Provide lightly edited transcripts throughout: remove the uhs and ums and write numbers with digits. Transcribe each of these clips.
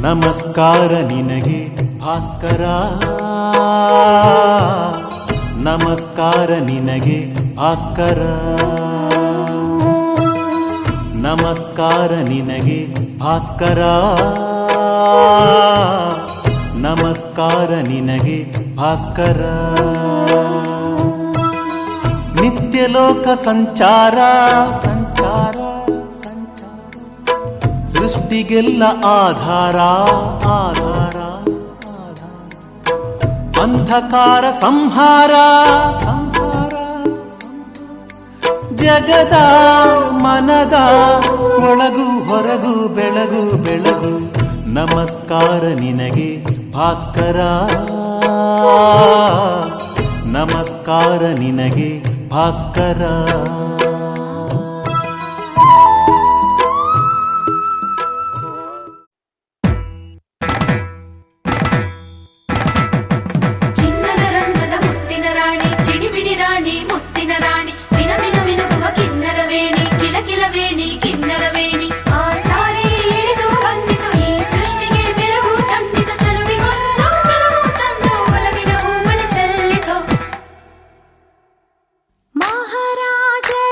ನಮಸ್ಕಾರ ನಿನಗೆ ಭಾಸ್ಕರ, ನಮಸ್ಕಾರ ನಿನಗೆ ಭಾಸ್ಕರ, ನಮಸ್ಕಾರ ನಿನಗೆ ಭಾಸ್ಕರ, ನಮಸ್ಕಾರ ನಿನಗೆ ಭಾಸ್ಕರ. ನಿತ್ಯಲೋಕ ಸಂಚಾರ ಸಂಚಾರ ಸೃಷ್ಟಿಗೆಲ್ಲ ಆಧಾರ ಆಧಾರ, ಅಂಧಕಾರ ಸಂಹಾರ ಸಂಹಾರ, ಜಗದ ಮನದ ಒಳಗು ಹೊರಗು ಬೆಳಗು ಬೆಳಗು. ನಮಸ್ಕಾರ ನಿನಗೆ ಭಾಸ್ಕರ, ನಮಸ್ಕಾರ ನಿನಗೆ ಭಾಸ್ಕರ. ಮಹಾರಾಜರ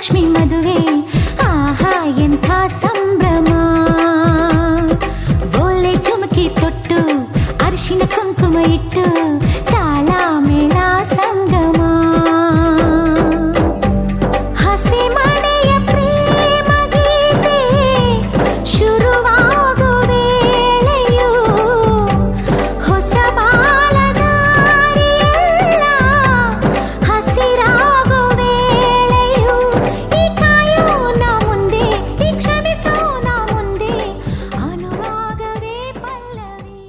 ಲಕ್ಷ್ಮಿ ಮದುವೆ ಆಹಾ ಎಂಥ ಸಂಭ್ರಮ. ಓಲೆ ಚುಮಕಿ ತೊಟ್ಟು ಅರಿಶಿನ ಕುಂಕುಮ ಇಟ್ಟು ತಾಳ ಮೇಳ ಸಂಗಮ. ಹಸಿ ಮಳೆಯ ಪ್ರೇಮ ಗೀತೆ ಶುರುವಾಗು ವೇಳೆಯು ಹೊಸ ಬಾಳದಾರಿಯೆಲ್ಲ ಹಸಿರಾಗು ವೇಳೆಯು ಈ ಕಾಯೋ ನಾ ಮುಂದೆ ಈ ಕ್ಷಮಿಸೋ ನಾ ಮುಂದೆ ಅನುರಾಗವೇ ಪಲ್ಲವಿ.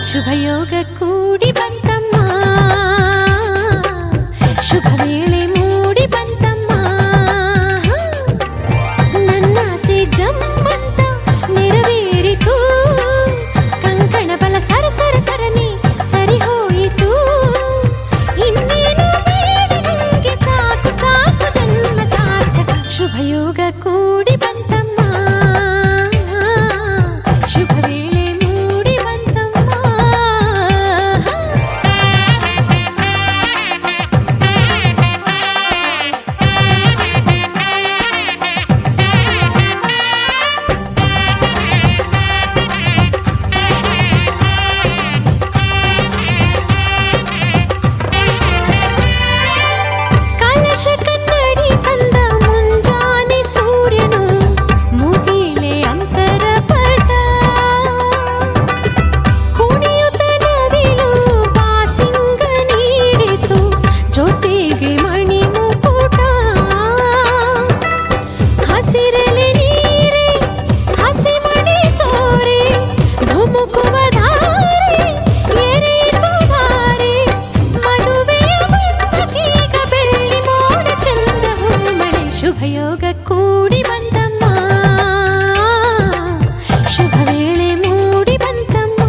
ಶುಭಯೋಗ ಕೂಡಿ ಬಂತಮ್ಮ, ಶುಭ ವೇಳೆ ಮೂಡಿ ಬಂತಮ್ಮ. ನನ್ನಾಸೆ ಜಮ್ಮಂತ ನೆರವೇರಿತು, ಕಂಕಣ ಬಲ ಸರಸರ ಸರಣಿ ಸರಿ ಹೋಯಿತು. ಇನ್ನೇನು ಬೇಡಿ ನಿಂಗೆ ಸಾಕು ಸಾಕು ಜನ್ಮ ಸಾರ್ಥಕ. ಶುಭಯೋಗ ಕೂಡಿ ಬಂತಮ್ಮ, ಶುಭ ವೇಳೆ ಮೂಡಿ ಬಂತಮ್ಮ. ಕಲಶ ಕನ್ನಡಿ ತಂದ ಮುಂಜಾನೆ ಸೂರ್ಯನು ಮುಗಿಲೆ ಅಂತರ ಪಟ. ಕುಣಿಯುತ್ತ ನವಿಲು ಬಾಸಿಂಗ ನೀಡಿತು, ಜೊತೆಗೆ ಮಣಿ ಮುಕುಟ. ಹಸಿರಲೆ ನೀರೆ ಹಸಿ ಮಣಿ ತೋರೆ ಧುಮುಕುವ ಧಾರೆ ಎರೆಯಿತು ಧಾರೆ. ಮದುವೆಯ ಬಂಧಕೀಗ ಬೆಳ್ಳಿ ಮೋಡ ಚಂದ ಹೂಮಳೆ. ಶುಭಯೋಗ ಕೂಡಿ ಬಂತಮ್ಮ, ಶುಭ ವೇಳೆ ಮೂಡಿ ಬಂತಮ್ಮ.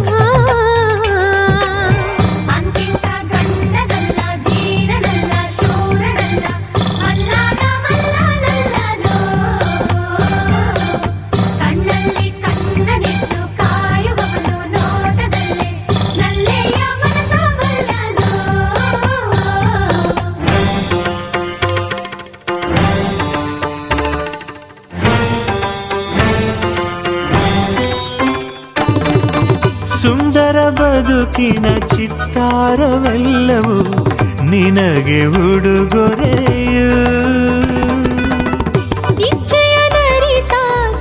ಅಂತಿಂತ ಗಂಡನಲ್ಲ ಧೀರನಲ್ಲ ಶೂರನಲ್ಲ ಅಲ್ಲಾದ ಮಲ್ಲನಲ್ಲನೋ. ಕಣ್ಣಲ್ಲಿ ಕಣ್ಣನಿಟ್ಟು ಕಾಯುವವನು ನೋಟದಲ್ಲೇ ನಲ್ಲೆಯ ಮನಸವಲ್ಲನೋ. ಸುಂದರ ಬದುಕಿನ ಚಿತ್ತಾರವೆಲ್ಲವೂ ನಿನಗೆ ಉಡುಗೊರೆಯು. ಇಚ್ಛೆಯ ನರಿತ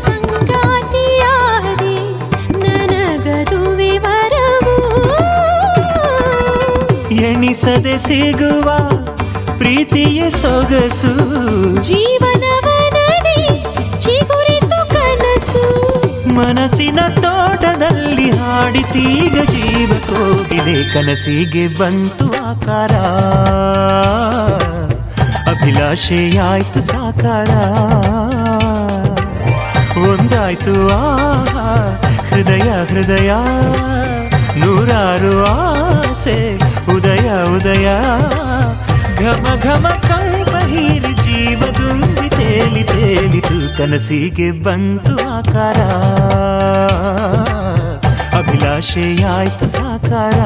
ಸಂಗಾತಿಯಾದೆ ನನಗದುವೆ ವರವು. ಎಣಿಸದೆ ಸಿಗುವ ಪ್ರೀತಿಯ ಸೊಗಸು, ಜೀವನವನದಿ ಚಿಗುರಿತು ಕನಸು. ಮನಸ್ಸಿನ ತೋಟದಲ್ಲಿ ಹಾಡಿತೀಗ ಜೀವ ಕೋಗಿಲೆ. ಕನಸಿಗೆ ಬಂತು ಆಕಾರ, ಅಭಿಲಾಷೆಯಾಯ್ತು ಸಾಕಾರ. ಒಂದಾಯ್ತು ಆಹಾ ಹೃದಯ ಹೃದಯ, ನೂರಾರು ಆಸೆ ಉದಯ ಉದಯ. ಘಮ ಘಮ ಕಂಪ ಹೀರಿ ಜೀವ ತುಂಬಿ ತೇಲಿ ತೇಲಿತು. ಕನಸಿಗೆ ಬಂತು ಆಕಾರ, ಅಭಿಲಾಷೆಯಾಯ್ತು ಸಾಕಾರ.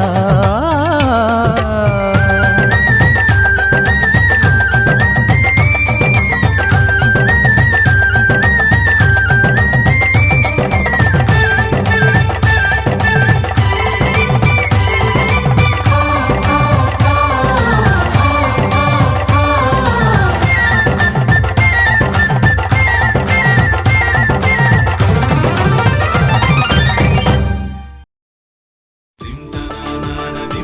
dim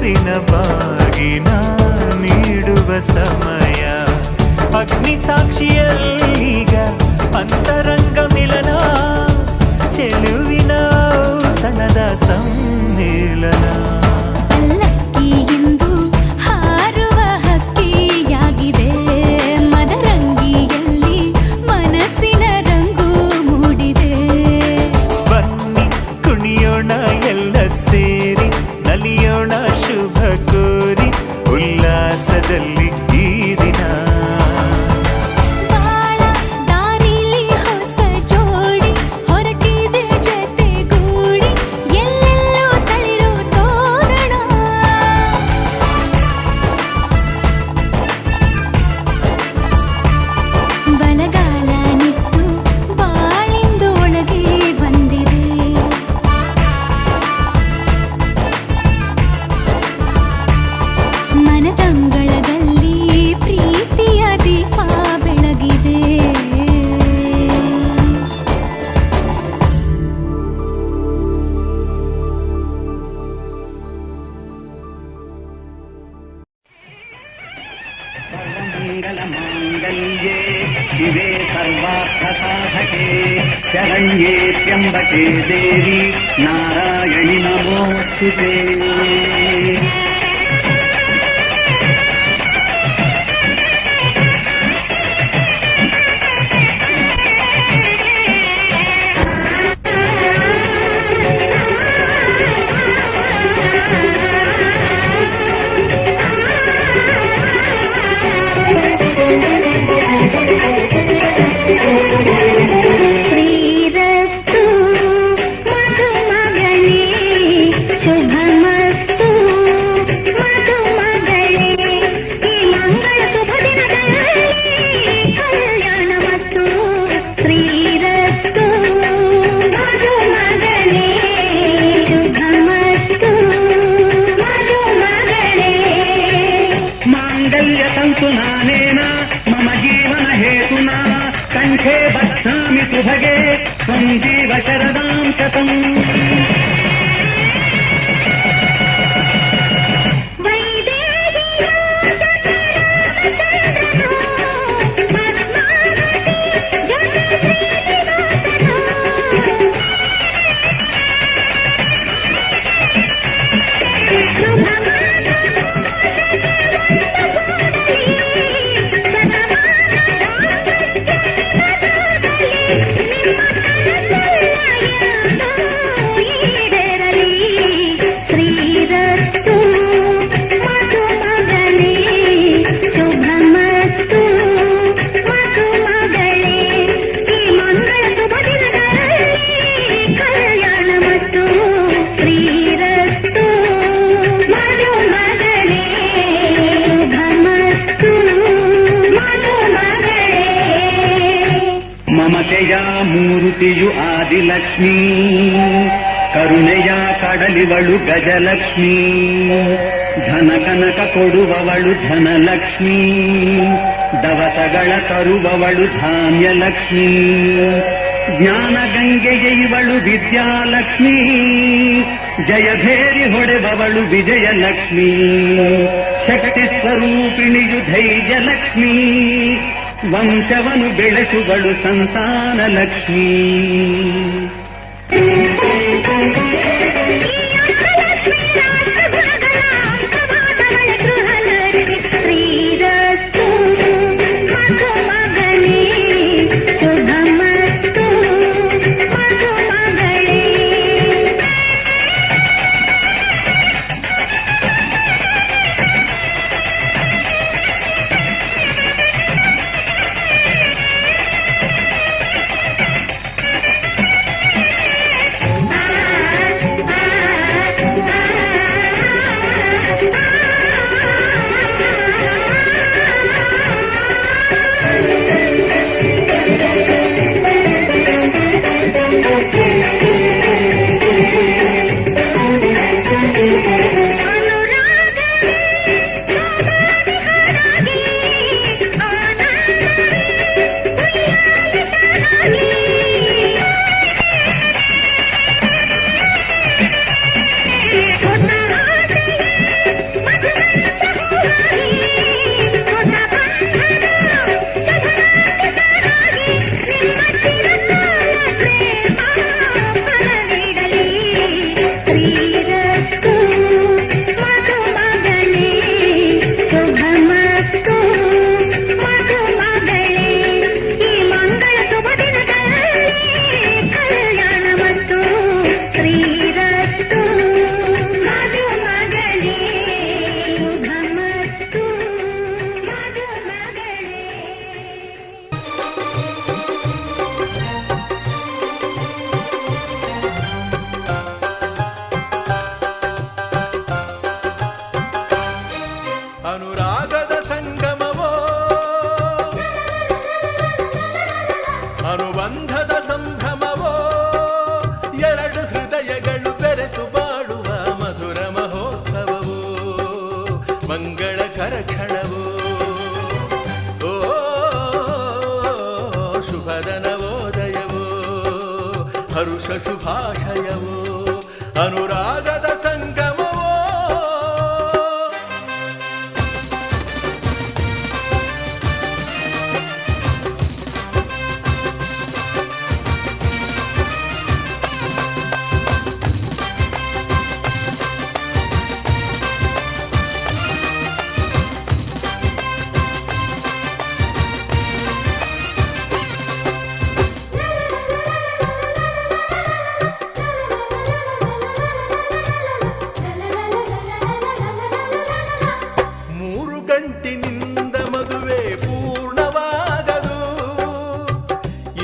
ಚೆಲುವಿನ ಬಾಗಿನ ನೀಡುವ ಸಮಯ ಅಗ್ನಿ ಸಾಕ್ಷಿಯಲ್ಲೀಗ ಅಂತರಂಗ ಮಿಲನ ಚೆಲುವಿನ ಔತಣದ ಸಮ್ಮಿಲನ ಪಲ್ಲಕ್ಕಿಯಿಂದ ಹಾರುವ ಹಕ್ಕಿಯಾಗಿದೆ ಮದರಂಗಿಯಲ್ಲಿ ಮನಸ್ಸಿನ ರಂಗು ಮೂಡಿದೆ ಬನ್ನಿ ಕುಣಿಯೋಣ ಎಲ್ಲ ಸೇರಿ ನಲಿಯೋಣ ಶುಭ ಕೋರಿ ಉಲ್ಲಾಸದಲ್ಲಿ ಈ ದಿನ ಬಾಳ ದಾರಿಲಿ ಹೊಸ ಜೋಡಿ ಹೊರಟಿದೆ ಜತೆಗೂಡಿ ಎಲ್ಲೆಲ್ಲೋ ತಳಿರು ತೋರಣ ಬಲಗಾಲ ನಿಟ್ಟು ಬಾಳಿಂದು ಒಳಗೆ ಬಂದಿದೆ ಮನದಂಗಳದಲ್ಲಿ ಪ್ರೀತಿಯ ದೀಪ ಬೆಳಗಿದೆ सर्वमङ्गलमाङ्गल्ये शिवे सर्वार्थसाधके शरण्ये त्र्यम्बके देवी नारायणि नमोऽस्तुते ಶ್ರೀರಸ್ತು ಮಧುಮಗಳೇ ಶುಭಮಸ್ತು ಮಧುಮಗಳೇ ಈ ಮಂಗಳ ಶುಭ ದಿನದಲ್ಲಿ ಕಲ್ಯಾಣ ಮತ್ತು ಶ್ರೀರಸ್ತು ಮಧುಮಗಳೇ ಶುಭಮಸ್ತು ಮಧುಮಗಳೇ माङ्गल्यतन्तु नानेन मम जीवनहेतुना कण्ठे बध्नामि सुभगे त्वं जीव शरदां शतम् ಶ್ರೀರಸ್ತು ಮಧುಮಗಳೇ ಶುಭಮಸ್ತು ಮಧುಮಗಳೇ ಈ ಮಂಗಳ ಶುಭ ದಿನದಲ್ಲಿ ಕಲ್ಯಾಣ ಮತ್ತು ಶ್ರೀರಸ್ತು ಮಧುಮಗಳೇ ಶುಭಮಸ್ತು ಮಧುಮಗಳೇ ಮಮತೆಯ ಮೂರುತಿಯು ಆದಿಲಕ್ಷ್ಮೀ ಕರುಣೆಯ ಕಡಲಿವಳು ಗಜಲಕ್ಷ್ಮೀ ಧನ ಕನಕ ಕೊಡುವವಳು ಧನಲಕ್ಷ್ಮೀ ದವಸಗಳ ತರುವವಳು ಧಾನ್ಯಲಕ್ಷ್ಮೀ ಜ್ಞಾನ ಗಂಗೆಗೆ ಇವಳು ವಿದ್ಯಾಲಕ್ಷ್ಮೀ ಜಯಭೇರಿ ಹೊಡೆಬವಳು ವಿಜಯಲಕ್ಷ್ಮೀ ಶಕ್ತಿ ಸ್ವರೂಪಿಣಿಯು ಧೈರ್ಯಲಕ್ಷ್ಮೀ ವಂಶವನ್ನು ಬೆಳೆಸುವಳು ಸಂತಾನ ಲಕ್ಷ್ಮೀ ಶ್ರೀರಸ್ತು ಮಧುಮಗಳೇ ಶುಭಮಸ್ತು ಮಧುಮಗಳೇ ಕರಕ್ಷಣವೋ ಓ ಶುಭದ ನವೋದಯವೋ ಹರುಷ ಶುಭಾಶಯವೋ ಅನುರಾಗದ ಸಂಗಮವೋ ಗಂಟಿನಿಂದ ಮದುವೆ ಪೂರ್ಣವಾಗದು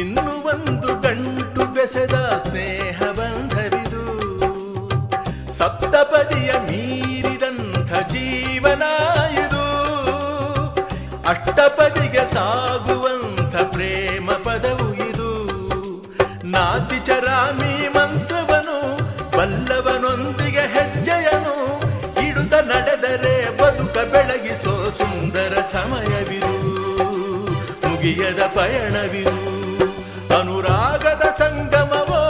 ಇನ್ನು ಒಂದು ಗಂಟು ಬೆಸೆದ ಸ್ನೇಹ ಬಂಧವಿದು ಸಪ್ತಪದಿಯ ಮೀರಿದಂಥ ಜೀವನ ಇದು ಅಷ್ಟಪದಿಗೆ ಸಾಗುವಂಥ ಪ್ರೇಮ ಪದವು ಇದು ನಾತಿಚರಾಮಿ ಮಂತ್ರವನು ಬಲ್ಲವನೊಂದಿಗೆ ಹೆಜ್ಜೆಯನು ಇಡುತ್ತ ನಡೆದರೆ ಬದುಕ ಬೆಳಗಿಸೋ ಸುಂದರ ಸಮಯವಿರು ಮುಗಿಯದ ಪಯಣವಿರು ಅನುರಾಗದ ಸಂಗಮವೋ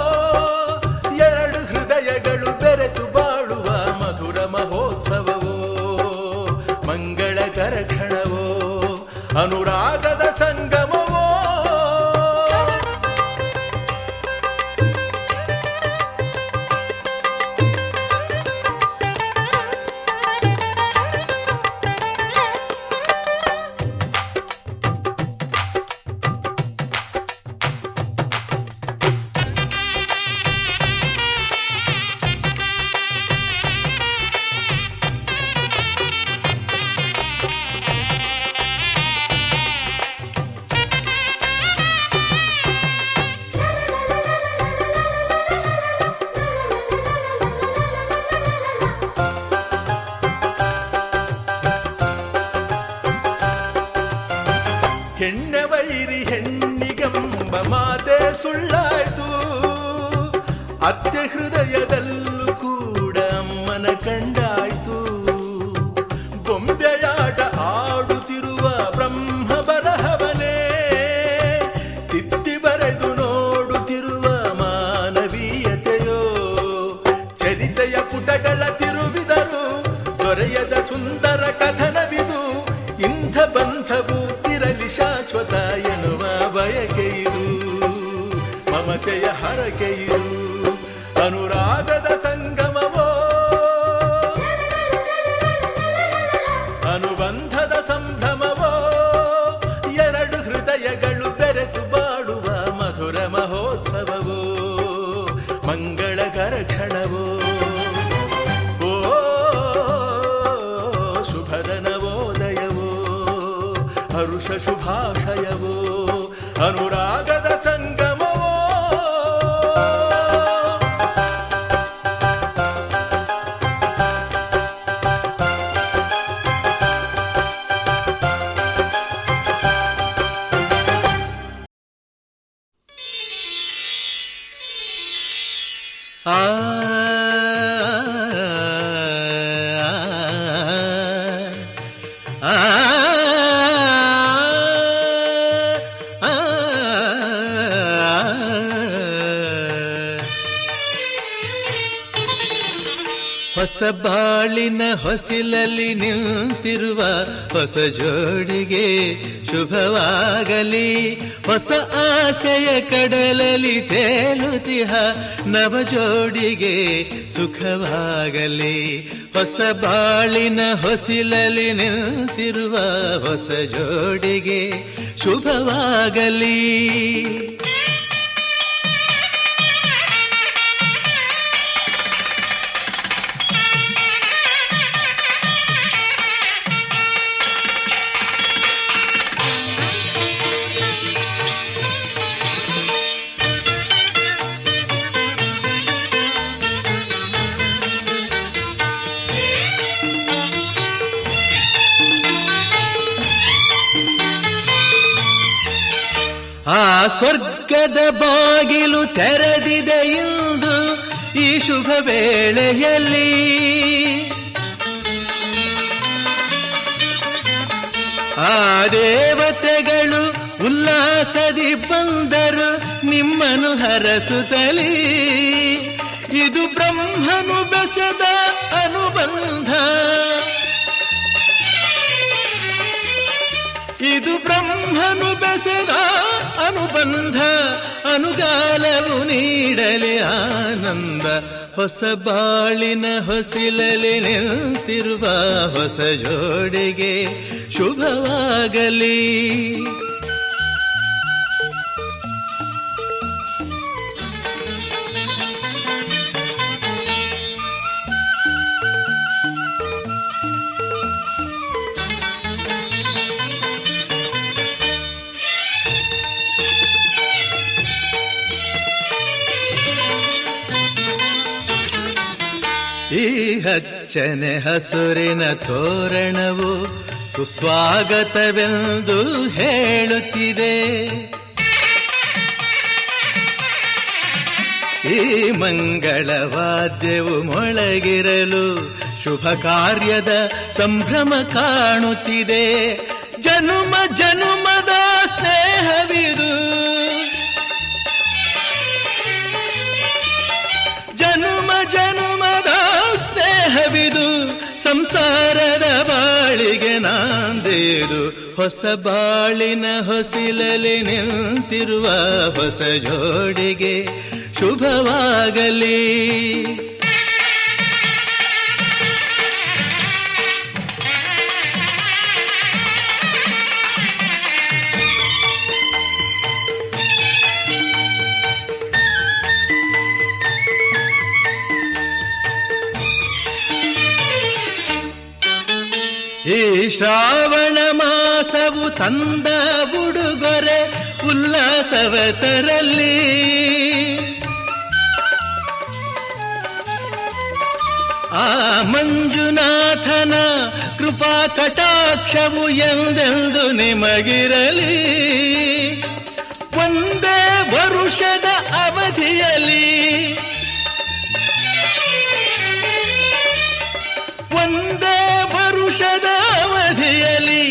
ಎರಡು ಹೃದಯಗಳು ಬೆರೆತು ಬಾಳುವ ಮಧುರ ಮಹೋತ್ಸವವೋ ಮಂಗಳಕರ ಕ್ಷಣವೋ ಅನುರಾಗದ ಸಂಗಮವೋ ಹೆಣ್ಣ ವೈರಿ ಹೆಣ್ಣಿಗಂಬ ಮಾತೆ ಸುಳ್ಳಾಯ್ತು ಅತ್ತೆ ಹೃದಯದಲ್ಲೂ ಕೂಡ ಅಮ್ಮನ ಕಂಡಾಯ್ತು ಗೊಂಬೆಯಾಟ ಆಡುತ್ತಿರುವ ಬ್ರಹ್ಮ ಬರಹವನೇ ತಿತ್ತಿ ಬರೆದು ನೋಡುತ್ತಿರುವ ಮಾನವೀಯತೆಯೋ ಚರಿತೆಯ ಪುಟಗಳ ತಿರುವಿದರು ದೊರೆಯದ ಸುಂದರ ಕಥನವಿದು ಇಂಥ ಬಂಧವು ಇರಲಿ ಶಾಶ್ವತ ಎನ್ನುವ ಬಯಕೆಯಿರು ಮಮತೆಯ ಹರಕೆಯಿರು ಅನುರಾಗದ ಸಂಗಮವೋ ಅನುಬಂಧದ ಸಂಭ್ರಮವೋ ಎರಡು ಹೃದಯಗಳು ಬೆರೆತು ಬಾಳುವ ಮಧುರ ಮಹೋತ್ಸವವೋ ಮಂಗಳಕರ ಕ್ಷಣವೋ ಓ ಶುಭದ ನವೋದಯವೋ ಹರುಷ ಶುಭಾಶಯವೋ ಅನುರಾಗದ ಸಂಗಮವೋ ಹೊಸ ಬಾಳಿನ ಹೊಸಿಲಲ್ಲಿ ನಿಂತಿರುವ ಹೊಸ ಜೋಡಿಗೆ ಶುಭವಾಗಲಿ ಹೊಸ ಆಸೆಯ ಕಡಲಲ್ಲಿ ತೇಲುತಿಹ ನವ ಜೋಡಿಗೆ ಸುಖವಾಗಲಿ ಹೊಸ ಬಾಳಿನ ಹೊಸಿಲಲ್ಲಿ ನಿಂತಿರುವ ಹೊಸ ಜೋಡಿಗೆ ಶುಭವಾಗಲಿ ಆ ಸ್ವರ್ಗದ ಬಾಗಿಲು ತೆರೆದಿದೆ ಇಂದು ಈ ಶುಭ ವೇಳೆಯಲ್ಲಿ ದೇವತೆಗಳು ಉಲ್ಲಾಸದಿ ಬಂದರು ನಿಮ್ಮನು ಹರಸುತ್ತಲೀ. ಇದು ಬ್ರಹ್ಮನು ಬೆಸೆದ ಅನುಬಂಧ, ಇದು ಬ್ರಹ್ಮನು ಬೆಸೆದ ಅನುಬಂಧ. ಅನುಗಾಲವು ನೀಡಲಿ ಆನಂದ, ಹೊಸ ಬಾಳಿನ ಹೊಸಿಲಲಿ ನಿಂತಿರುವ ಹೊಸ ಜೋಡಿಗೆ ಶುಭವಾಗಲಿ. ಈ ಹಚ್ಚನೆ ಹಸುರಿನ ತೋರಣವು ಸುಸ್ವಾಗತವೆಂದು ಹೇಳುತ್ತಿದೆ. ಈ ಮಂಗಳವಾದ್ಯವು ಮೊಳಗಿರಲು ಶುಭ ಕಾರ್ಯದ ಸಂಭ್ರಮ ಕಾಣುತ್ತಿದೆ. ಜನುಮ ಜನುಮದ ಸ್ನೇಹವಿದು, ಜನುಮ ಜನುಮದ ಸ್ನೇಹವಿದು. ಸಂಸಾರದ ಬಾಳಿಗೆ ನಾಂದೇದು, ಹೊಸ ಬಾಳಿನ ಹೊಸಿಲಲಿ ನಿಂತಿರುವ ಹೊಸ ಜೋಡಿಗೆ ಶುಭವಾಗಲಿ. ಈ ಶ್ರಾವಣ ಮಾಸವು ತಂದ ಉಡುಗೊರೆ ಉಲ್ಲಾಸವ ತರಲಿ. ಆ ಮಂಜುನಾಥನ ಕೃಪಾ ಕಟಾಕ್ಷವು ಎಂದೆಂದು ನಿಮಗಿರಲಿ. ಒಂದೇ ವರುಷದ ಅವಧಿಯಲ್ಲಿ, ಒಂದೇ ವರುಷದ ಅವಧಿಯಲ್ಲಿ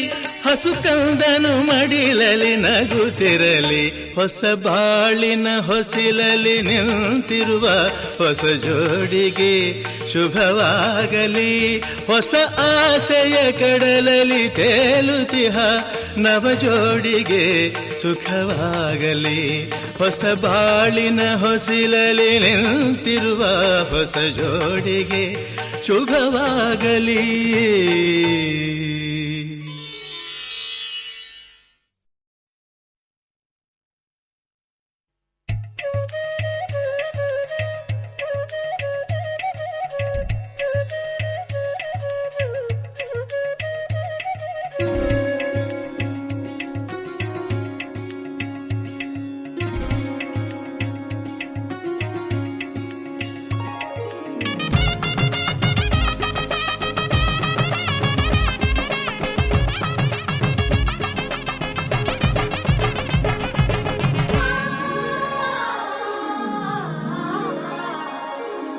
ಹಸುಕಂದನು ಮಡಿಲಲಿ ನಗುತ್ತಿರಲಿ. ಹೊಸ ಬಾಳಿನ ಹೊಸಿಲಲಿ ನಿಂತಿರುವ ಹೊಸ ಜೋಡಿಗೆ ಶುಭವಾಗಲಿ. ಹೊಸ ಆಸೆಯ ಕಡಲಲಿ ತೇಲುತಿಹ ನವ ಜೋಡಿಗೆ ಸುಖವಾಗಲಿ. ಹೊಸ ಬಾಳಿನ ಹೊಸಿಲಲಿ ನಿಂತಿರುವ ಹೊಸ ಜೋಡಿಗೆ ಶುಭವಾಗಲಿ.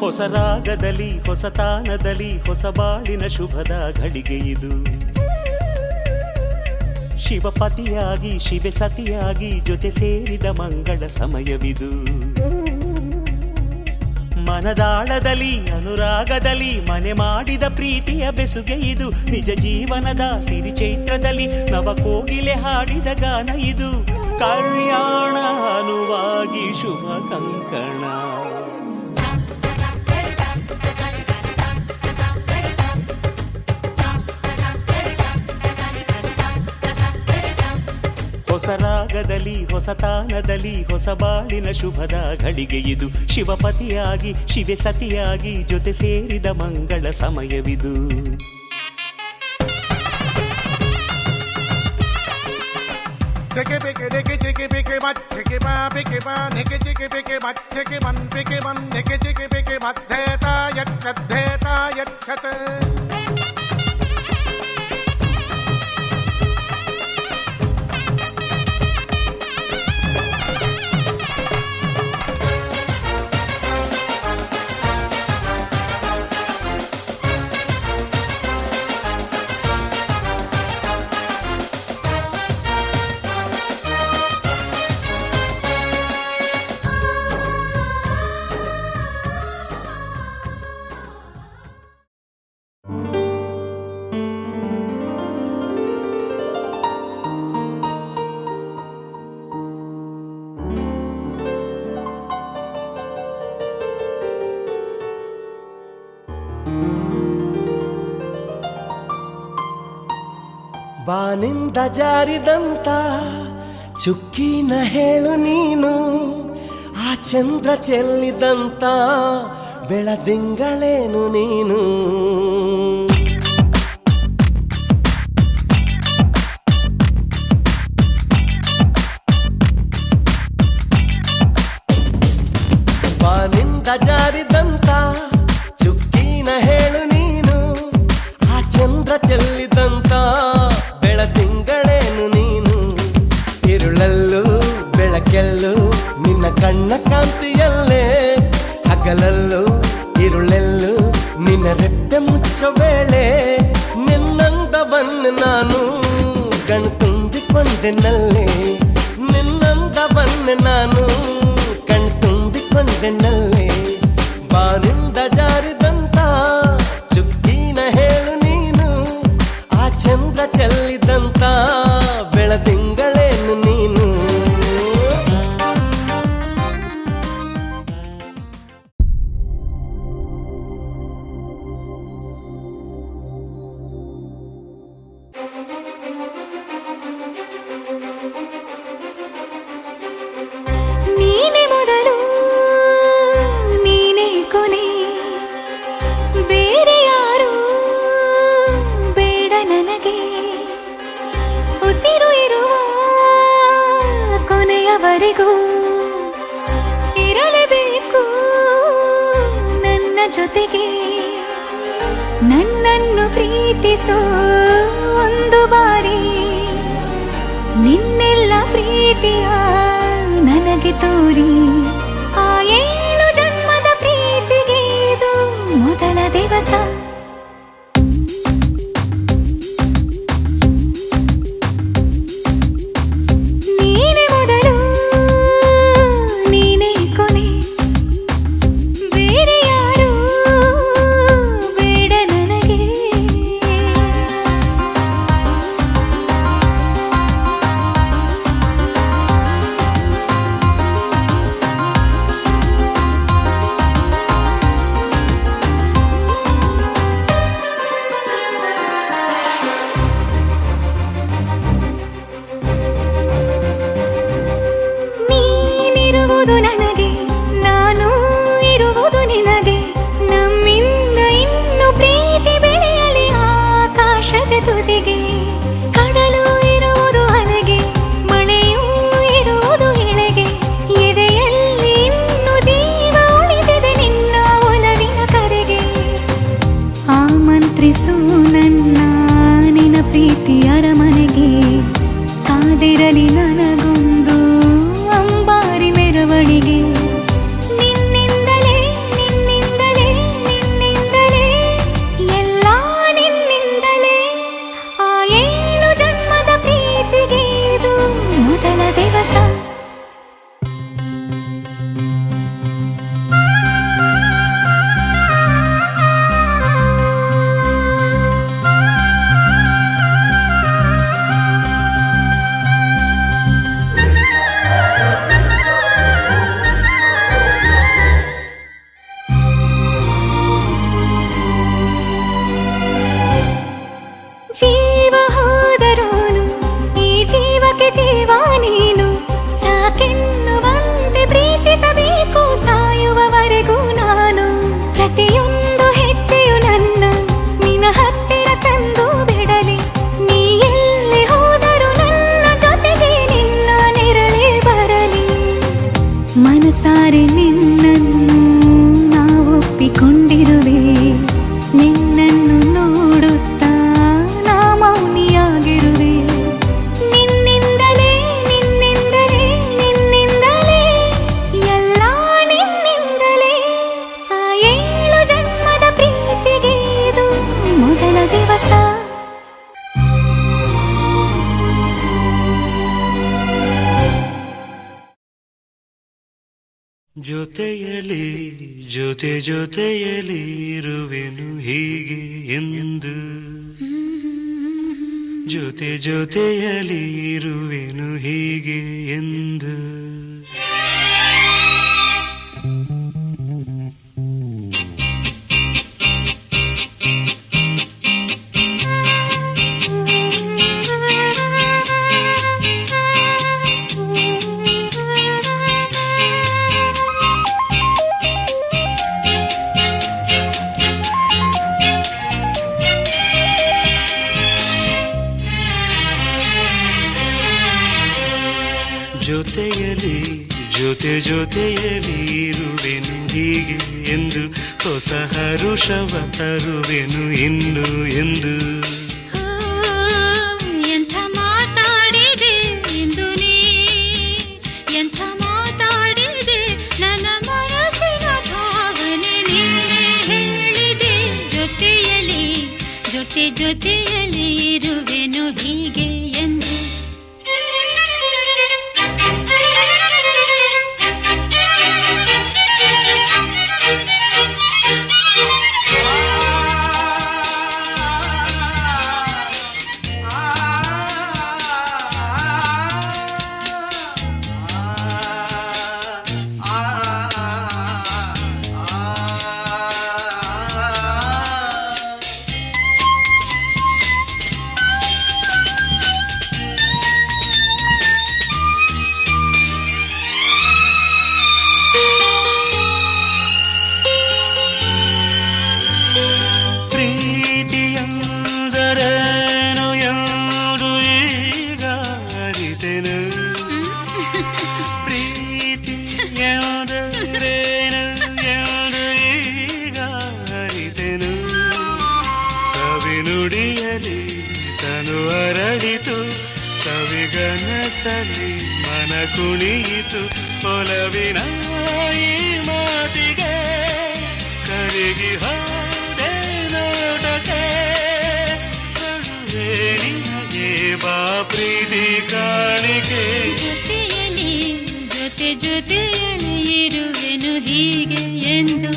ಹೊಸ ರಾಗದಲ್ಲಿ ಹೊಸ ತಾನದಲ್ಲಿ ಹೊಸ ಬಾಳಿನ ಶುಭದ ಘಳಿಗೆ ಇದು. ಶಿವಪತಿಯಾಗಿ ಶಿವೆ ಸತಿಯಾಗಿ ಜೊತೆ ಸೇರಿದ ಮಂಗಳ ಸಮಯವಿದು. ಮನದಾಳದಲ್ಲಿ ಅನುರಾಗದಲ್ಲಿ ಮನೆ ಮಾಡಿದ ಪ್ರೀತಿಯ ಬೆಸುಗೆ ಇದು. ನಿಜ ಜೀವನದ ಸಿರಿ ಚೈತ್ರದಲ್ಲಿ ನವ ಕೋಗಿಲೆ ಹಾಡಿದ ಗಾನ ಇದು. ಕಲ್ಯಾಣ ಅನುವಾಗಿ ಶುಭ ಕಂಕಣ. ಹೊಸ ರಾಗದಲ್ಲಿ ಹೊಸ ತಾನದಲ್ಲಿ ಹೊಸ ಬಾಳಿನ ಶುಭದ ಘಳಿಗೆ ಇದು. ಶಿವಪತಿಯಾಗಿ ಶಿವೆ ಸತಿಯಾಗಿ ಜೊತೆ ಸೇರಿದ ಮಂಗಳ ಸಮಯವಿದು. Take it, but take it, ಬಾನಿಂದ ಜಾರಿದಂತ ಚುಕ್ಕಿನ ಹೇಳು ನೀನು, ಆ ಚಂದ್ರ ಚೆಲ್ಲಿದಂತ ಬೆಳದಿಂಗಳೇನು ನೀನು. ಬಾನಿಂದ ಜಾರಿದಂತ ಚುಕ್ಕಿನ ಹೇಳು ನೀನು, ಆ ಚಂದ್ರ ಚೆಲ್ಲಿದಂತ ಬೆಳದಿಂಗಳೇನು ನೀನು. ഇരുളಲ್ಲೂ ಬೆಳಕೆಲ್ಲೂ ನಿನ್ನ ಕಣ್ಣ ಕಾಂತಿಯಲ್ಲೇ, ಹಗಲಲ್ಲೂ ഇരുಳೆಲ್ಲೂ ನಿನ್ನ ರೆಪ್ಪೆ ಮುಚ್ಚೋ ವೇಳೆ. ನಿನ್ನಂದವನ್ನು ನಾನು ಕಣ್ತುಂಬಿಕೊಂಡೆನಲ್ಲೇ, ನಿನ್ನಂದವನ್ನು ನಾನು ಕಣ್ತುಂಬಿಕೊಂಡೆನಲ್ಲೇ. ಬಾನಿಂದ ಜಾರಿದಂತ ಚುಕ್ಕಿನ ಹೇಳು ನೀನು, ಆ ಚಂದ್ರ ಚೆಲ್ಲಿದಂತ ಬೆಳದಿಂಗಳೇನು ನೀನು. ನೀನೆ ಮೊದಲು ನೀನೆ ಕೊನೆ, ಬೇರೆ ಯಾರು ಬೇಡ ನನಗೆ. ಉಸಿರು ಇರುವ ಕೊನೆಯವರೆಗೂ ಇರಲೇಬೇಕು ನನ್ನ ಜೊತೆಗೆ. ನನ್ನನ್ನು ಪ್ರೀತಿಸೋ ಒಂದು ಬಾರಿ, ನಿನ್ನೆಲ್ಲ ಪ್ರೀತಿಯ ನನಗೆ ತೋರಿ. ಆ 7 ಜನ್ಮದ ಪ್ರೀತಿಗೆ ಇದು ಮೊದಲ ದಿವಸ. ನೀನೆ ಮೊದಲು ನೀನೆ ಕೊನೆ, ಬೇರೆ ಯಾರು ಬೇಡ ನನಗೆ. ನೀನಿರುವುದು ನನಗೆ, ನಾನು ಇರುವುದು ನಿನಗೆ. ನಮ್ಮಿಂದ ಇನ್ನು ಪ್ರೀತಿ ಬೆಳೆಯಲಿ ಆಕಾಶದ ತುದಿಗೆ. ಕಡಲು ಇರುವುದು ಅಲೆಗೆ, ಮಳೆಯೂ ಇರುವುದು ಎಳೆಗೆ. ಎದೆಯಲ್ಲಿ ಇನ್ನು ಜೀವ ಉಳಿದಿದೆ ನಿನ್ನ ಒಲವಿನ ಕರೆಗೆ. ಆಮಂತ್ರಿಸು ನನ್ನ ನಿನ್ನ ಪ್ರೀತಿ ಅರಮನೆಗೆ. ಕಾದಿರಲಿ ನನಗೊಂದು ಅಂಬಾರಿ ಮೆರವಣಿಗೆ. ನಿನ್ನಿಂದಲೇ ನಿನ್ನಿಂದಲೇ ನಿನ್ನಿಂದಲೇ ಎಲ್ಲ ನಿನ್ನಿಂದಲೇ. ಆ 7 ಜನ್ಮದ ಪ್ರೀತಿಗೆ ಇದು ಮೊದಲ ದಿವಸ. ಜೀವ ಹೋದರೋನು ಈ ಜೀವಕ್ಕೆ ಜೀವ ನೀನು. ಸಾಕೆನ್ನುವಂತೆ ಪ್ರೀತಿಸಬೇಕು ಸಾಯುವವರೆಗೂ ನಾನು. ಪ್ರತಿಯೊಂದು ಹೆಜ್ಜೆಯು ನನ್ನ ನಿನ್ನ ಹತ್ತಿರ ತಂದು ಬಿಡಲಿ. ನೀ ಎಲ್ಲಿ ಹೋದರೂ ನನ್ನ ಜೊತೆಗೆ ನಿನ್ನ ನೆರಳೇ ಬರಲಿ. ಮನಸಾರೆ ನಿನ್ನನ್ನು ನಾ ಒಪ್ಪಿಕೊಂಡಿರುವೆ. ನಿನ್ನನ್ನು ನೋಡುತ್ತಾ ನಾ ಮೌನಿಯಾಗಿರುವೆ. ನಿನ್ನಿಂದಲೇ ನಿನ್ನಿಂದಲೇ ನಿನ್ನಿಂದಲೇ ಎಲ್ಲ ನಿನ್ನಿಂದಲೇ. ಆ 7 ಜನ್ಮದ ಪ್ರೀತಿಗೆ ಇದು ಮೊದಲ ದಿವಸ. ಜೊತೆಯಲಿ ಜೊತೆಯಲಿ ಇರುವೆನು ಹೀಗೆ ಎಂದು. ಜೊತೆಯಲಿ ಇರುವೆನು ಹೀಗೆ ಎಂದು. ಜೊತೆ ಜೊತೆಯಲ್ಲಿ ಇರುವೆನು ಹೀಗೆ ಎಂದು ಹೊಸ ಹರುಷವ ತರುವೆನು ಇನ್ನು ಎಂದು. ಎಂಥ ಮಾತಾಡಿದೆ ಎಂದು ನೀ, ಎಂಥ ಮಾತಾಡಿದೆ ನನ್ನ ಮನಸ್ಸಿನ ಭಾವನೆ ನೀನೇ ಹೇಳಿದೆ. ಜೊತೆಯಲ್ಲಿ ಜೊತೆ ಜೊತೆಯಲ್ಲಿ ಇರುವೆನು ಹೀಗೆ ಎಂದು. ಪ್ರೀತಿಯಂದರೇನು ಎಂದು ಈಗ ಅರಿತೆನು. ಪ್ರೀತಿಯಂದರೇನು ಎಂದು ಈಗ ಅರಿತೆನು. ಸವಿನುಡಿಯಲಿ ತನು ಅರಳಿತು, ಸವಿಗನಸಲಿ ಮನ ಕುಣಿಯಿತು. ಒಲವಿನ ಈ ಮಾತಿಗೆ ಕರಗಿ ಹೋದೆ ನೋಟಕ್ಕೆ. ಕಡುವೆ ನಿನಗೆ ಬಾ ಪ್ರೀತಿ ಕಾಣಿಕೆ. ಜೊತೆಯಲ್ಲಿ ಜೊತೆ ಜೊತೆಯಲ್ಲಿ ಇರುವೆನು ಹೀಗೆ ಎಂದು.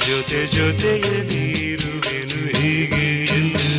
ಜೊತೆ ಜೊತೆಯಲ್ಲಿ ಇರುವೆನು ಹೀಗೆ ಎಂದು.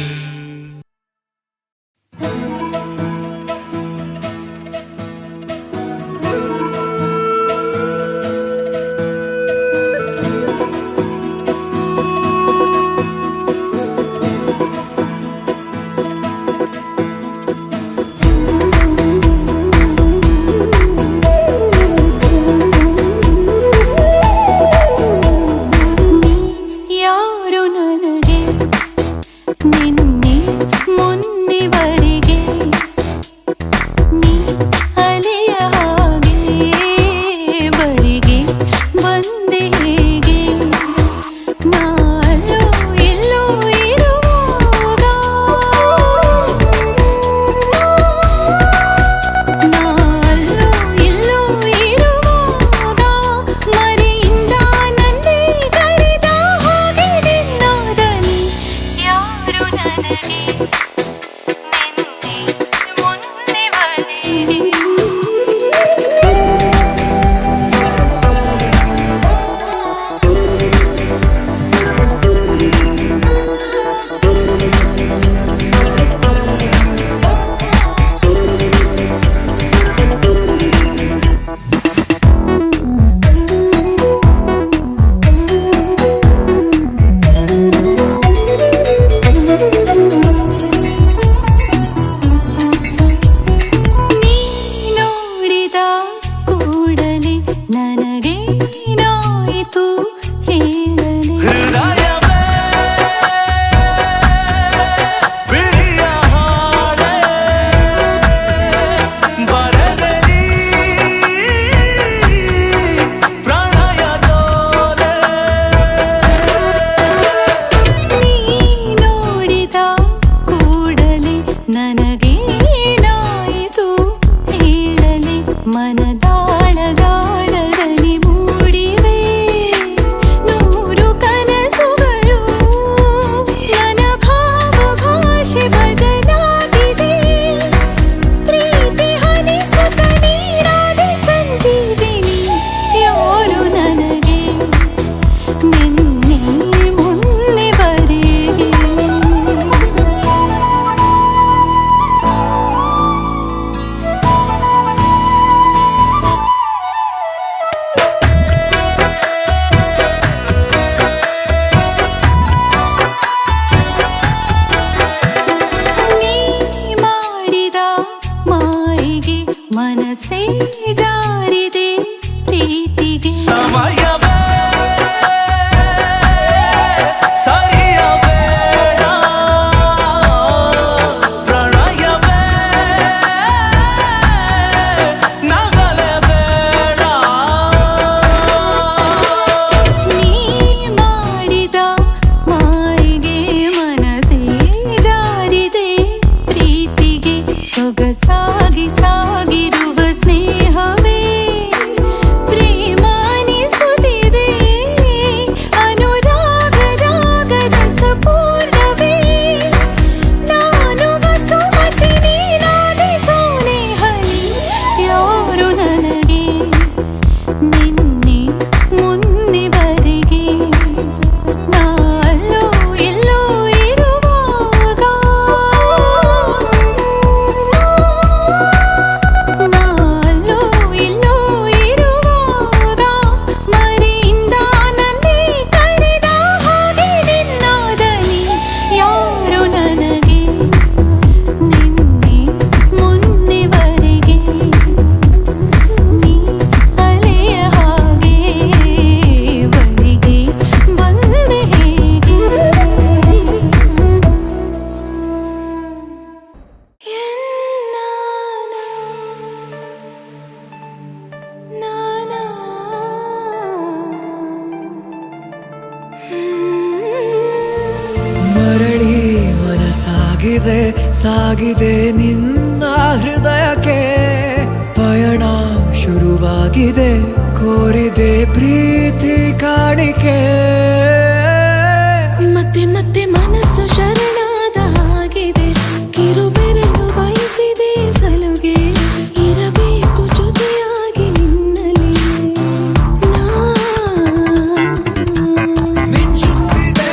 ಸಾಗಿದೆ ಸಾಗಿದೆ ನಿನ್ನ ಹೃದಯಕ್ಕೆ ಪಯಣ ಶುರುವಾಗಿದೆ ಕೋರಿದೆ ಪ್ರೀತಿ ಕಾಣಿಕೆ ಮತ್ತೆ ಮತ್ತೆ ಮನಸ್ಸು ಶರಣಾದ ಹಾಗಿದೆ ಕಿರುಬೆರಳು ಬಯಸಿದೆ ಸಲುಗೆ ಇರಬೇಕು ಜೊತೆಯಾಗಿ ನಿನ್ನಲ್ಲಿ ಮಿಂಚುತ್ತಿದೆ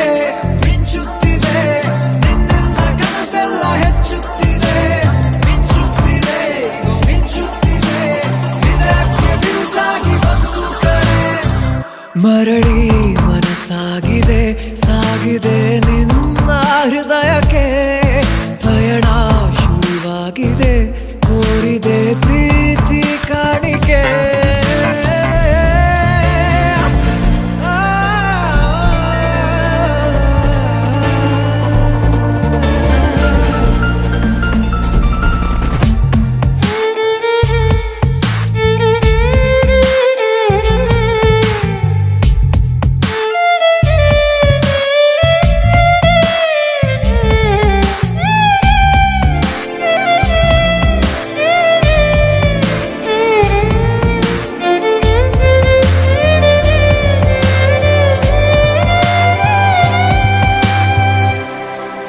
ಮಿಂಚುತ್ತಿದೆ ನಿನ್ನಿಂದ ಕನಸೆಲ್ಲ ಹೆಚ್ಚುತ್ತಿದೆ ಮಿಂಚುತ್ತಿದೆ ಮಿಂಚುತ್ತಿದೆ ಹೃದಯಕ್ಕೆ ಬಿರುಸಾಗಿ ಬಂತು ಕಡೆ ಮರಳಿ ಮನಸ್ಸಾಗಿದೆ ಸಾಗಿದೆ ನಿನ್ನ ಹೃದಯಕ್ಕೆ ಪಯಣ ಶುರುವಾಗಿದೆ ಕೋರಿದೆ ಪ್ರೀತಿ ಕಾಣಿಕೆ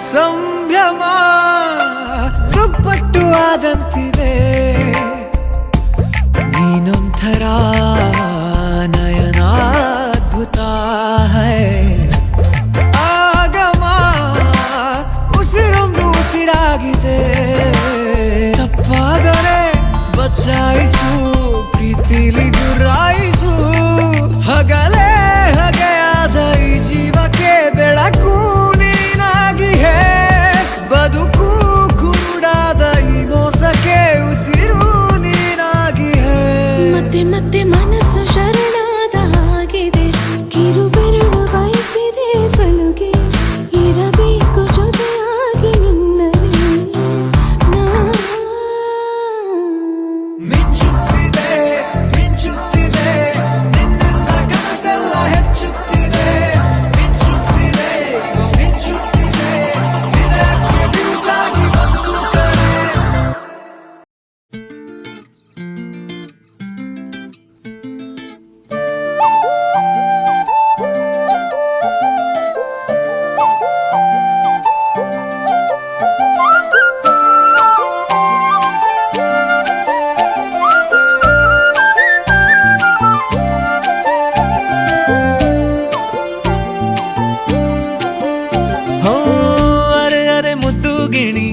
ಸಂಭ್ರಮ ದುಪ್ಪಟ್ಟು ಆದಂತಿದೆ ನೀನೊಂಥರ ನಯನಾದ್ಭುತ ಹೈ ಆಗಮ ಉಸಿರೊಂದು ಉಸಿರಾಗಿದೆ ತಪ್ಪಾದರೆ ಬಚಾಯಿಸು ಪ್ರೀತಿಲಿ ಗುರಾಯಿಸು ಹಗಲೇ ಹಗೆಯಾದ ಈ ಜೀವಕ್ಕೆ ಬೆಳಕು ನೀನಾಗಿ ಹೇ ಬದುಕು ಕುರುಡಾದ ಈ ಮೋಸಕ್ಕೆ ಉಸಿರು ನೀನಾಗಿ ಹೇ ಮತ್ತೆ ಮತ್ತೆ ಮನಸ್ಸು ಶರಣಾದ ಹಾಗಿದೆ ಕಿರುಬೆರಳು ಬಯಸಿದೆ ಸಲುಗೆ ಇರಬೇಕು ಜೊತೆಯಾಗಿ ನಿನ್ನಲ್ಲಿ ಮಿಂಚುತ್ತಿದೆ ಮಿಂಚುತ್ತಿದೆ ನಿನ್ನಿಂದ ಕನಸೆಲ್ಲ ಹೆಚ್ಚುತ್ತಿದೆ ಮಿಂಚುತ್ತಿದೆ ಮಿಂಚುತ್ತಿದೆ ಹೃದಯಕ್ಕೆ ಬಿರುಸಾಗಿ ಬಂತು ಕಡೆ ಹೋ ಅರೆ ಅರೆ ಮುದ್ದು ಗಿಣಿ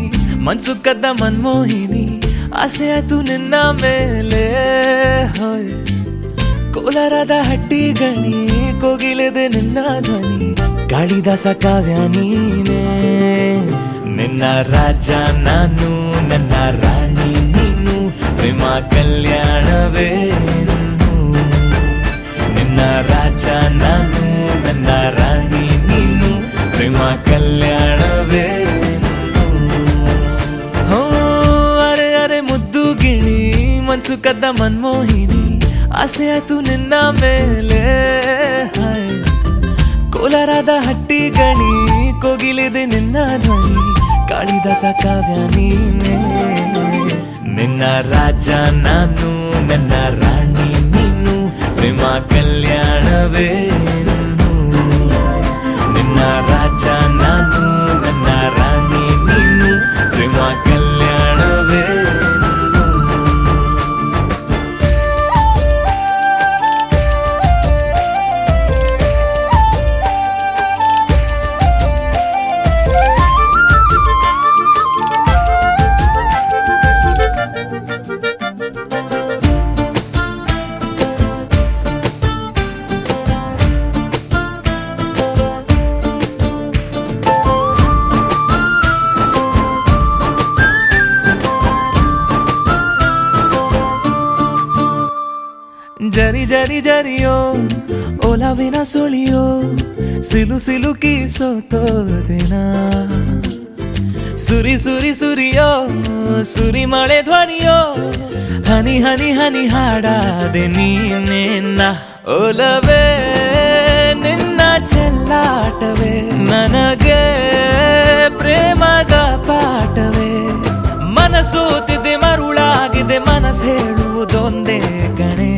ಮನ್ಸು ಕದ್ದ ಮನ್ಮೋಹಿನಿ ಆಸೆ ಆಯ್ತು ನಿನ್ನ ಮೇಲೆ ಹೋಯ್ ಕೋಲಾರದ ಹಟ್ಟಿ ಗಣಿ ಕೋಗಿಲೆದೆ ನಿನ್ನ ಧ್ವನಿ ಗಾಳಿದಾಸ ಕಾವ್ಯ ನೀನೇ ನಿನ್ನ ರಾಜ ನಾನು ನನ್ನ ರಾಣಿ ನೀನು ಪ್ರೇಮ ಕಲ್ಯಾಣವೇ ನಿನ್ನ ರಾಜ ನಾನು ನನ್ನ ರಾಣಿ ನೀನು ಪ್ರೇಮ ಕಲ್ಯಾಣವೇ ಹೋ ಅರೆ ಅರೆ ಮುದ್ದು ಗಿಣಿ ಮನ್ಸು ಕದ್ದ ಮನ್ಮೋಹಿನಿ ಆಸೆ ಆಯ್ತು ನಿನ್ನ ಮೇಲೆ ಹಾಯ್ ಕೋಲಾರದ ಹಟ್ಟಿ ಗಣಿ ಕೋಗಿಲಿದೆ ನಿನ್ನ ಧ್ವನಿ ಕಾಳಿದಾಸ ಕಾವ್ಯ ನೀನೇ ನಿನ್ನ ರಾಜ ನಾನು ನನ್ನ ರಾಣಿ ನೀನು ಪ್ರೇಮ ಕಲ್ಯಾಣವೇ ನಿನ್ನ ರಾಜ ನಾನು ನನ್ನ ರಾಣಿ ನೀನು ಪ್ರೇಮ ಕಲ್ಯಾಣವೇ ಜರಿ ಜರಿ ಜರಿಯೋ ಒಲವಿನ ಸುಳಿಯೋ ಸಿಲು ಸಿಲುಕಿ ಸೋತೋದೆನ ಸುರಿ ಸುರಿ ಸುರಿಯೋ ಸುರಿ ಮಳೆ ಧ್ವನಿಯೋ ಹನಿ ಹನಿ ಹನಿ ಹಾಡಾದೆ ನೀನೆನ್ನ ಒಲವೇ ನಿನ್ನ ಚೆಲ್ಲಾಟವೇ ನನಗೆ ಪ್ರೇಮದ ಪಾಠ ಸೋತಿದೆ ಮರುಳಾಗಿದೆ ಮನಸ್ಸು ಹೇಳುವುದೊಂದೇ ಕಣೆ.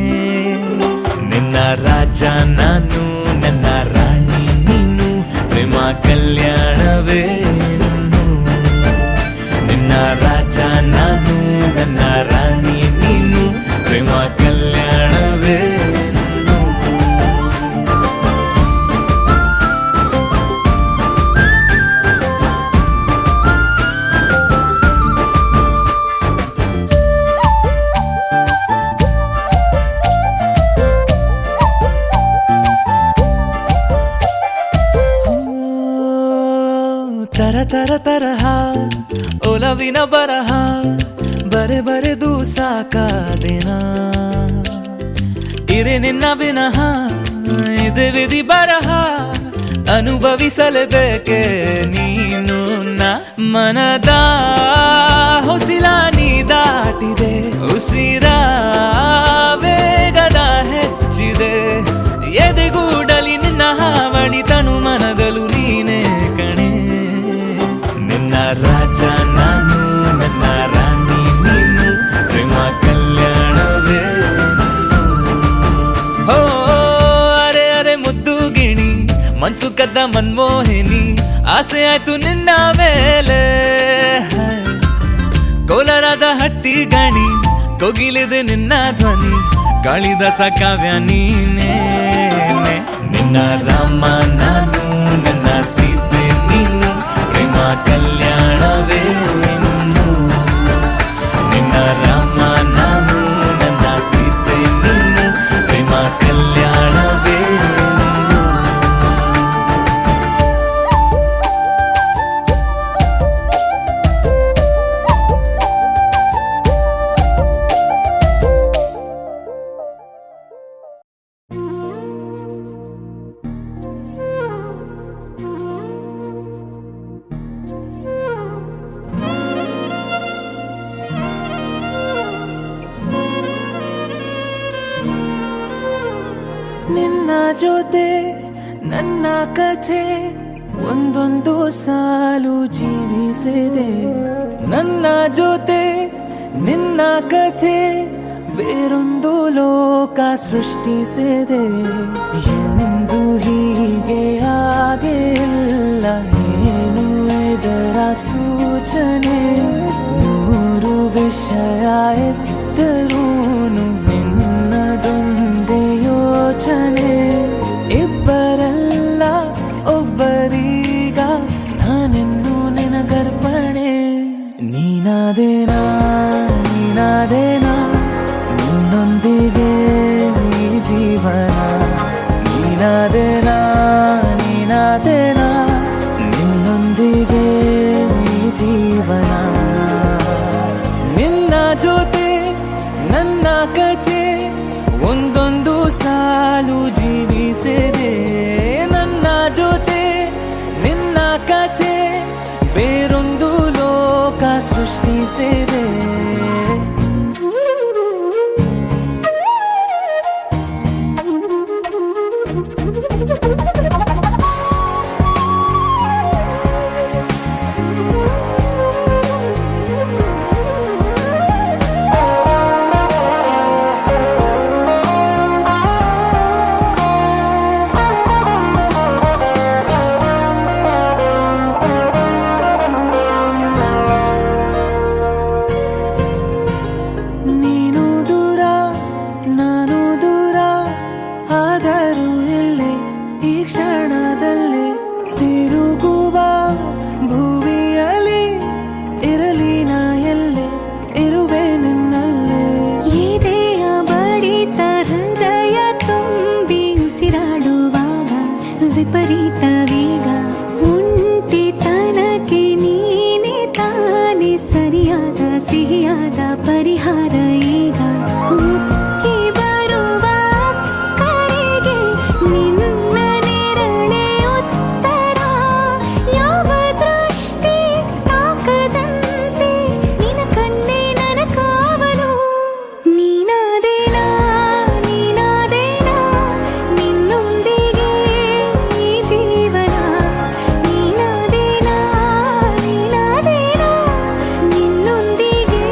ನಿನ್ನ ರಾಜ ನಾನು, ನನ್ನ ರಾಣಿ ನೀನು, ಪ್ರೇಮ ಕಲ್ಯಾಣವೇ ನಿನ್ನ ರಾಜ ನಾನು, ನನ್ನ ರಾಣಿ ನೀನು, ಪ್ರೇಮ ಕಲ್ಯಾಣವೇ. ತರ ತರಹ ಒಲವಿನ ಬರಹ ಬರೆ ಬರೆದು ಸಾಕಾದೆನ. ಇರೆ ನಿನ್ನ ವಿನಃ ಇದೆ ವಿಧಿ ಬರಹ, ಅನುಭವಿಸಲೇಬೇಕೆ ನೀನು ನ. ಮನದ ಹೊಸಿಲ ನೀ ದಾಟಿದೆ, ಉಸಿರ ವೇಗದ ಹೆಚ್ಚಿದೆ, ಎದೆಗೂಡಲಿ ನಿನ್ನ ಹಾವಳಿ ತನು ಮನದಲು ನೀನೇ ಕಣೆ. ನಿನ್ನ ರಾಜ ನಾನು, ನನ್ನ ರಾಣಿ ನೀನು, ಪ್ರೇಮ ಕಲ್ಯಾಣವೇ. ಹೋ ಅರೆ ಅರೆ ಮುದ್ದು ಗಿಣಿ, ಮನ್ಸು ಕದ್ದ ಮನ್ಮೋಹಿನಿ, ಆಸೆ ಆಯ್ತು ನಿನ್ನ ಮೇಲೆ. ಕೋಲಾರದ ಹಟ್ಟಿ ಗಣಿ, ಕೋಗಿಲಿದೆ ನಿನ್ನ ಧ್ವನಿ, ಕಾಳಿದಾಸ ಕಾವ್ಯ ನೀನೇ. ನಿನ್ನ ರಾಮ ನಾನು, ನನ್ನ ಸೀತೆ ನೀನು, ಪ್ರೇಮ ಕಲ್ಯಾಣವೇ ಇನ್ನು. ನಿನ್ನ ರಾಮ ನಾನು, ನನ್ನ ಸೀತೆ ನೀನು, ಪ್ರೇಮ ಕಲ್ಯಾಣವೇ ಇನ್ನು. ನಿನ್ನ ಜೊತೆ ನನ್ನ ಕಥೆ ಒಂದೊಂದು ಸಾಲು ಜೀವಿಸಿದೆ. ನನ್ನ ಜೊತೆ ನಿನ್ನ ಕಥೆ ಬೇರೊಂದು ಲೋಕ ಸೃಷ್ಟಿಸಿದೆ. ಎಂದು ಹೀಗೆ ಆಗಿಲ್ಲ, ಏನು ಇದರ ಸೂಚನೆ. ನೂರು ವಿಷಯ ಎತ್ತರೂನು ನಿನ್ನದೊಂದೇ ಯೋಚನೆ. ಇಬ್ಬರಲ್ಲ ಒಬ್ಬರೀಗ ನಾನೆನ್ನು ನಿನಗರ್ಪಣೆ. ನೀನಾದೇನಾ ನೀನಾದೇನಾ ನಿನ್ನೊಂದಿಗೆ ಈ ಜೀವನ. ನೀನಾದೇನಾ ನೀನಾದೇನಾ ನಿನ್ನೊಂದಿಗೆ ಈ ಜೀವನ. ನಿನ್ನ ಜೊತೆ ನನ್ನ ಕಥೆ ಒಂದೊಂದು ಸಾಲು ಜೀವಿಸಿದೆ. ನನ್ನ ಜೊತೆ ನಿನ್ನ ಕಥೆ ಬೇರೊಂದು ಲೋಕ ಸೃಷ್ಟಿಸಿದೆ. ವಿಪರೀತ ವೇಗ ಒಂಟಿತನಕ್ಕೆ ನೀನೆ ತಾನೆ ಸರಿಯಾದ ಸಿಹಿಯಾದ ಪರಿಹಾರ ಈಗ. ಉಕ್ಕಿ ಬರುವ ಕರೆಗೆ ನಿನ್ನ ನೆರಳೆ ಉತ್ತರ. ಯಾವ ದೃಷ್ಟಿ ತಾಕದಂತೆ ನಿನ ಕಣ್ಣೆ ನನ್ನ ಕಾವಲು. ನೀನಾದೇನಾ ನೀನಾದೇನಾ ನಿನ್ನೊಂದಿಗೆ ಈ ಜೀವನ. ನೀನಾದೇನಾ ನೀನಾದೇನಾ ನಿನ್ನೊಂದಿಗೆ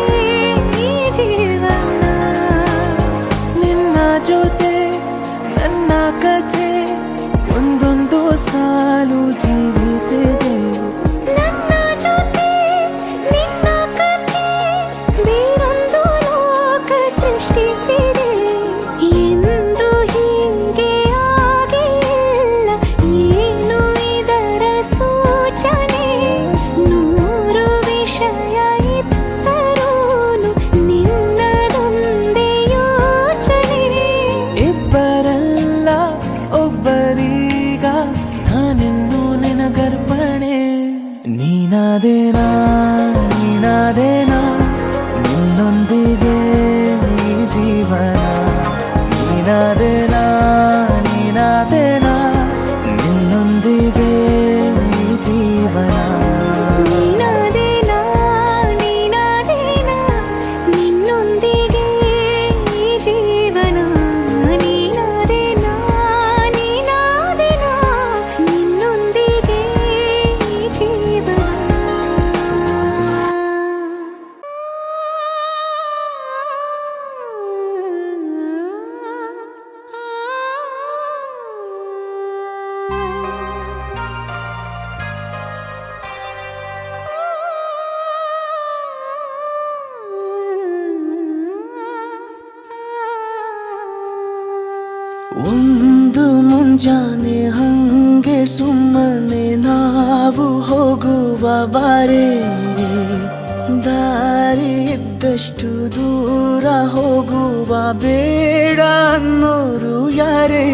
ಒಂದು ಮುಂಜಾನೆ ಹಂಗೆ ಸುಮ್ಮನೆ ನಾವು ಹೋಗುವ ಬಾರೆ, ದಾರಿ ಇದ್ದಷ್ಟು ದೂರ ಹೋಗುವ ಬೇಡ ಅನ್ನೋರು ಯಾರೇ.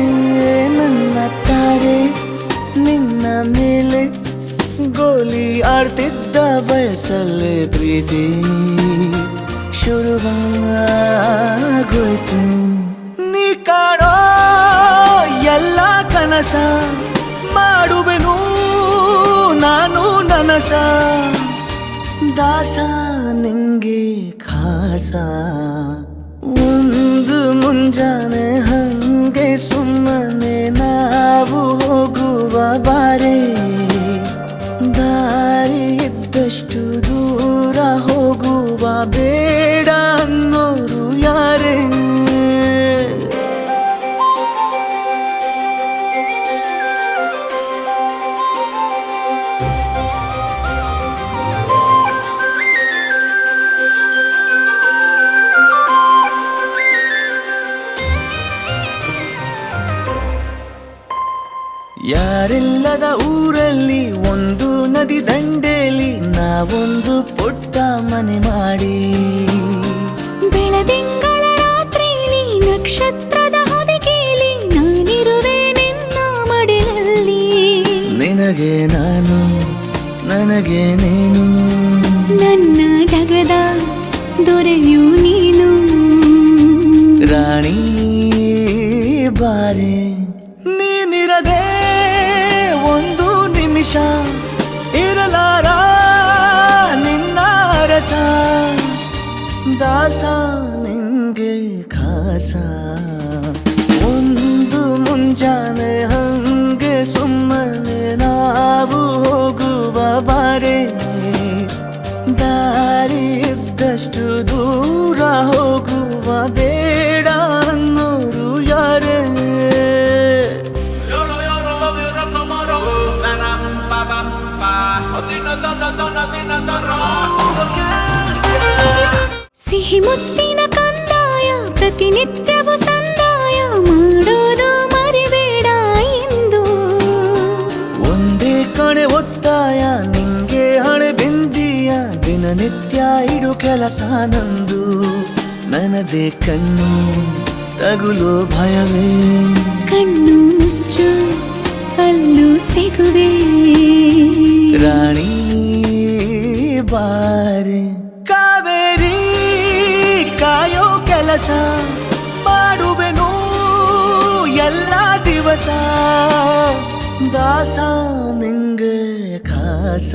ನನ್ನ ತಾರೆ ನಿನ್ನ ಮೇಲೆ ಗೋಲಿ ಆಡ್ತಿದ್ದ ವಯಸ್ಸಲ್ಲೇ ಪ್ರೀತಿ ಶುರುವಾಗೋಯ್ತು. ನೀ ಕಾಡೋ ಎಲ್ಲ ಕನಸ ಮಾಡುವೆನು ನಾನು ನನಸ, ದಾಸ ನಿಂಗೆ ಖಾಸ. ಒಂದು ಮುಂಜಾನೆ ಹಂಗೆ ಸುಮ್ಮನೆ ನಾವು ಹೋಗುವ ಬಾರೆ, ದಾರಿ ಇದ್ದಷ್ಟು ದೂರ ಹೋಗುವ ಬೇಡ ಅನ್ನೋರು ಯಾರೇ. ಯಾರಿಲ್ಲದ ಊರಲ್ಲಿ ಒಂದು ನದಿ ದಂಡೆಯಲ್ಲಿ ನಾವೊಂದು ಪುಟ್ಟ ಮನೆ ಮಾಡಿ, ಬೆಳದಿಂಗಳ ರಾತ್ರಿಲಿ ನಕ್ಷತ್ರದ ಹೊದಿಕೆಯಲ್ಲಿ ನಾನಿರುವೆ ನಿನ್ನ ಮಡಿಲಲ್ಲಿ. ನಿನಗೆ ನಾನು ನನಗೆ ನೀನು, ನನ್ನ ಜಗದ ದೊರೆಯು ನೀನು. ರಾಣಿ ಬಾರೆ ನೀನಿರದೆ ಒಂದು ನಿಮಿಷ ಇರಲಾರ ನಿನ್ನ ರಸ, ದಾಸ ನಿಂಗೆ ಖಾಸ. ಒಂದು ಮುಂಜಾನೆ ಹಂಗೆ ಸುಮ್ಮನೆ ನಾವು ಹೋಗುವ ಬಾರೆ, ದಾರಿ ಇದ್ದಷ್ಟು ದೂರ ಹೋಗುವ ಬೇಡ ಅನ್ನೋರು ಯಾರೇ. ಸಿಹಿ ಮುತ್ತಿನ ಕಂದಾಯ ಪ್ರತಿನಿತ್ಯವೂ ಸಂದಾಯ ಮಾಡೋದು ಮರಿಬೇಡ ಎಂದು. ಒಂದೇ ಕಣೆ ಒತ್ತಾಯ ನಿಂಗೆ ಹಣೆ ಬಿಂದಿಯ, ದಿನನಿತ್ಯ ಇಡು ಕೆಲಸ ನಂದು. ನನ್ನದೇ ಕಣ್ಣು ತಗುಲೋ ಭಯವೇ, ಕಣ್ಣು ಮುಚ್ಚು ಅಲ್ಲೂ ಸಿಗುವೆ. ರಾಣಿ ಬಾರೆ ಕಾವೇರಿ ಕಾಯೋ ಕೆಲಸ ಮಾಡುವೆನು ಎಲ್ಲ ದಿವಸ, ದಾಸ ನಿಂಗೆ ಖಾಸ.